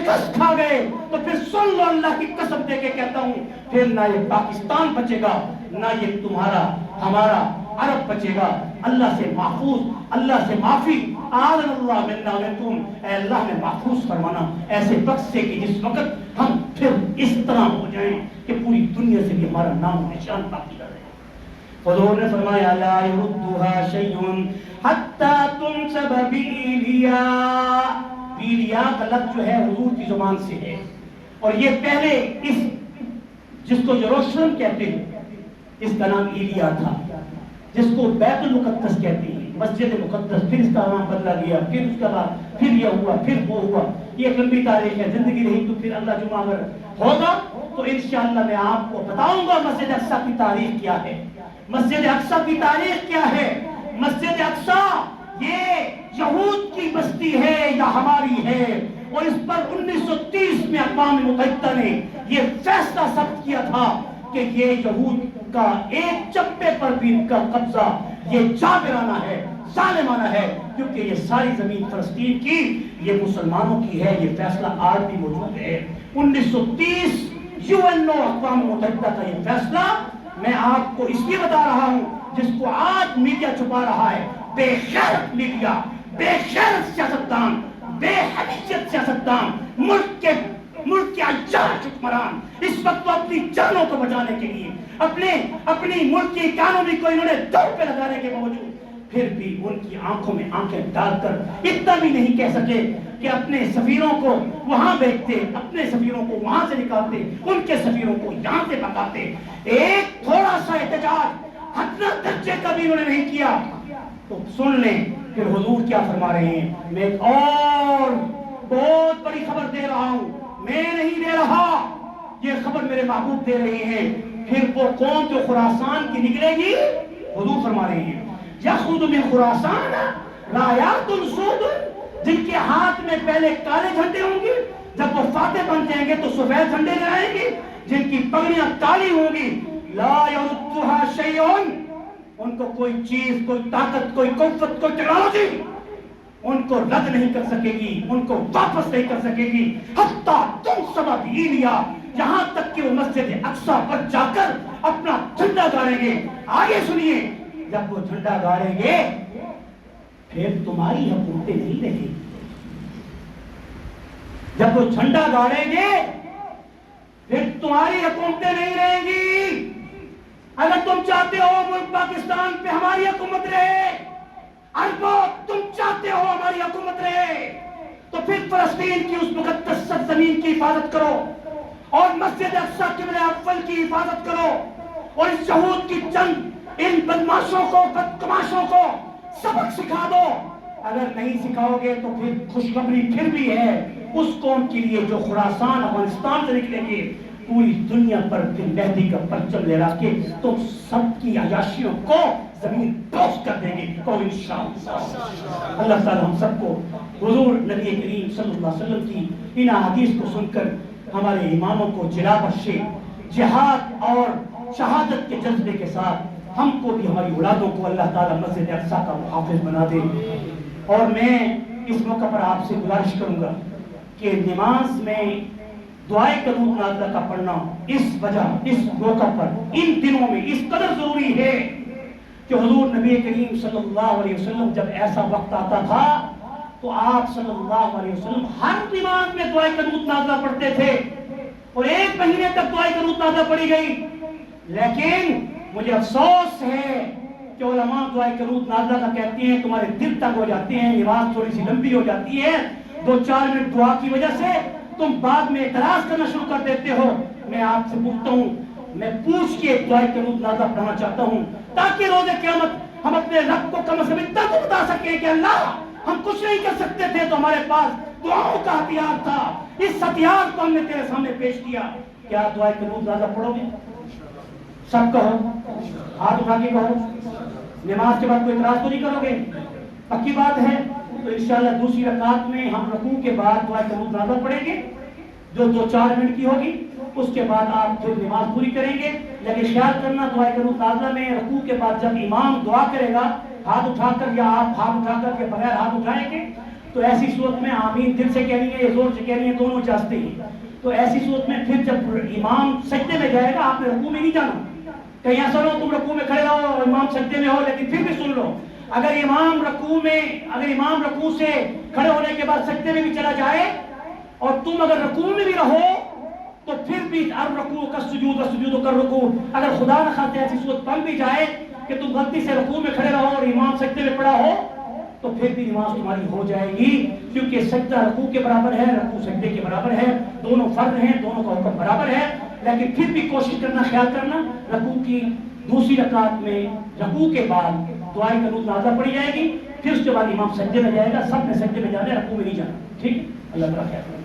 شکست کھا گئے تو پھر سن لو اللہ کی قسم دے کے کہتا ہوں پھر نہ یہ پاکستان بچے گا نہ یہ تمہارا ہمارا عرب بچے گا. اللہ سے محفوظ, اللہ سے معافی, آذن اللہ منا منکم, اے اللہ نے محفوظ فرمانا ایسے وقت سے کہ جس وقت ہم پھر اس طرح ہو جائیں کہ پوری دنیا سے بھی ہمارا نام و نشان باقی رہے. حضور نے فرمایا لا يردها شيء حتى تنسب بإيلیا. بیلیا کا لفظ جو ہے حضور کی زبان سے ہے اور یہ پہلے اس جس کو یروشلم کہتے ہیں اس کا نام ایلیا تھا, جس کو بیت المقدس کہتے ہیں مسجد مقدس, پھر اس کا نام بدلا گیا, پھر اس کا بعد پھر یہ ہوا, پھر وہ ہوا. یہ ایک لمبی تاریخ ہے, زندگی رہی تو پھر اللہ جمعہ اگر ہوگا تو انشاءاللہ میں آپ کو بتاؤں گا مسجد اقصی کی تاریخ کیا ہے. مسجد اقصی کی تاریخ کیا ہے؟ مسجد اقصی یہ یہود کی بستی ہے یا ہماری ہے؟ اور اس پر 1930 میں اقوام متحدہ نے یہ فیصلہ ثبت کیا تھا کہ یہ یہود کا ایک چپے پر بھی ان کا قبضہ یہ جابرانہ ہے, ظالمانہ ہے, کیونکہ یہ ساری زمین فلسطین کی یہ مسلمانوں کی ہے. یہ فیصلہ آج بھی موجود ہے. 1930 UNO اقوام متحدہ کا یہ فیصلہ میں آپ کو اس لیے بتا رہا ہوں جس کو آج میڈیا چھپا رہا ہے. بے غیرت میڈیا, بے غیرت سیاستدان, بے حیثیت سیاستدان, ملک کے اجاج حکمران اس وقت اپنی جانوں کو بچانے کے لیے اپنی ملک کی اکانومی کو انہوں نے دور پہ لگانے کے باوجود پھر بھی ان کی آنکھوں میں آنکھیں ڈال کر اتنا بھی نہیں کہہ سکے کہ اپنے سفیروں کو وہاں بھیجتے, اپنے سفیروں کو وہاں سے نکالتے, ان کے سفیروں کو یہاں سے بھگاتے. ایک تھوڑا سا احتجاج ادنیٰ درجے کا بھی انہوں نے نہیں کیا. تو سن لیں پھر حضور کیا فرما رہے ہیں. میں ایک اور بہت بڑی خبر دے رہا ہوں, میں نہیں دے رہا, یہ خبر میرے محبوب دے رہے ہیں. پھر وہ قوم جو خراسان کی نکلے گی, حضور فرما رہے ہیں یخرج من خراسان رایات سود, جن کے ہاتھ میں پہلے کالے جھنڈے ہوں گے, جب وہ فاتح بن جائیں گے تو سفید جھنڈے لہرائیں گے, جن کی پگڑیاں کالی ہوں گی. لا یردها شیء, ان کو کوئی چیز, کوئی طاقت, کوئی قوت, کوئی ٹیکنالوجی ان کو رد نہیں کر سکے گی, ان کو واپس نہیں کر سکے گی. حتی تنصب بإیلیا, یہاں تک کہ وہ مسجد اقصی پر جا کر اپنا جھنڈا گاڑیں گے. آگے سنیے, جب وہ جھنڈا گاڑیں گے پھر تمہاری حکومتیں نہیں رہیں گی. جب وہ جھنڈا گاڑیں گے پھر تمہاری حکومتیں نہیں رہیں گی. اگر تم چاہتے ہو ملک پاکستان پہ ہماری حکومت رہے, عربوں تم چاہتے ہو ہماری حکومت رہے, تو پھر فلسطین کی اس مقدس سرزمین کی حفاظت کرو اور مسجد اقصی قبلہ اول کی حفاظت کرو اور اس یہود کی چند ان بدماشوں کو, بدتماشوں کو سبق سکھا دو. اگر نہیں سکھاؤ گے تو پھر خوشخبری پھر بھی ہے اس قوم کے لیے جو خراسان افغانستان سے نکلیں گے, پوری دنیا پر پھر مہدی کا پرچم لہرا کے تم سب کی عیاشیوں کو زمین بوس کر دیں گے. تو انشاءاللہ اللہ تعالی ہم سب کو حضور نبی کریم صلی اللہ علیہ وسلم کی ان احادیث کو سن کر ہمارے اماموں کو جلا بخشے, جہاد اور شہادت کے جذبے کے ساتھ ہم کو بھی, ہماری اولادوں کو اللہ تعالی مسجد اقصی کا محافظ بنا دے. اور میں اس موقع پر آپ سے گزارش کروں گا کہ نماز میں دعائے قنوت نازلہ کا پڑھنا اس وجہ, اس موقع پر, ان دنوں میں اس قدر ضروری ہے کہ حضور نبی کریم صلی اللہ علیہ وسلم جب ایسا وقت آتا تھا تو آپ صلی اللہ علیہ وسلم ہر نماز میں دعائے قنوت نازلہ پڑھتے تھے اور 1 مہینے تک دعائے قنوت نازلہ پڑھی گئی. لیکن مجھے افسوس ہے کہ علماء دعائے قنوت نازلہ کا کہتے ہیں تمہارے دل تنگ ہو جاتے ہیں, نماز تھوڑی سی لمبی ہو جاتی ہے, 2-4 منٹ دعا کی وجہ سے تم بعد میں اعتراض کرنا شروع کر دیتے ہو. میں آپ سے پوچھتا ہوں, میں پوچھ کے دعائے قنوت نازلہ پڑھنا چاہتا ہوں تاکہ روز قیامت ہم اپنے رب کو کم از کم اتنا تو بتا سکیں کہ اللہ ہم کچھ نہیں کر سکتے تھے تو ہمارے پاس دعاؤں کا ہتھیار تھا, اس ہتھیار کو ہم نے تیرے سامنے پیش کیا. کیا دعائے قنوت نازلہ پڑھو گے؟ سب کہو, ہاتھ اٹھا کے کہو. نماز کے بعد کوئی اعتراض تو نہیں کرو گے؟ پکی بات ہے. تو انشاءاللہ دوسری رکعت میں ہم رکوع کے بعد دعائے قنوت نازلہ پڑھیں گے جو 2-4 منٹ کی ہوگی. اس کے بعد آپ پھر نماز پوری کریں گے. لیکن خیال کرنا دعائے قنوت نازلہ میں رکوع کے بعد جب امام دعا کرے گا ہاتھ اٹھا کر یا آپ ہاتھ اٹھا کر کے بغیر ہاتھ اٹھائیں گے تو ایسی صورت میں آمین دل سے کہنی ہے یا زور سے کہنی ہے، دونوں جاستے ہیں. تو ایسی صورت میں پھر جب امام سجدے میں جائے گا آپ نے رکوع میں نہیں جانا. کہیں ایسا نہ ہو تم رکوع میں کھڑے رہو اور امام سجدے میں ہو، لیکن پھر بھی سن لو اگر امام رکوع سے کھڑے ہونے کے بعد سجدے میں بھی چلا جائے اور تم اگر رکوع میں بھی رہو تو پھر بھی الرکوع کالسجود والسجود کالرکوع. اگر خدا نہ خواستہ ایسی صورت بن بھی جائے کہ تم غلطی سے رکوع میں کھڑے رہو اور امام سجدے میں پڑا ہو تو پھر بھی نماز تمہاری ہو جائے گی، کیونکہ سجدہ رکوع کے برابر ہے، رکوع سجدے کے برابر ہے، دونوں فرض ہیں، دونوں کا حکم برابر ہے. لیکن پھر بھی کوشش کرنا، خیال کرنا رکوع کی دوسری رکعت میں رکوع کے بعد دعائے قنوت نازلہ پڑی جائے گی، پھر اس کے بعد امام سجدے میں جائے گا. سب نے سجدے میں جانا ہے، رکوع میں نہیں جانا. ٹھیک، اللہ تعالیٰ خیر کرے.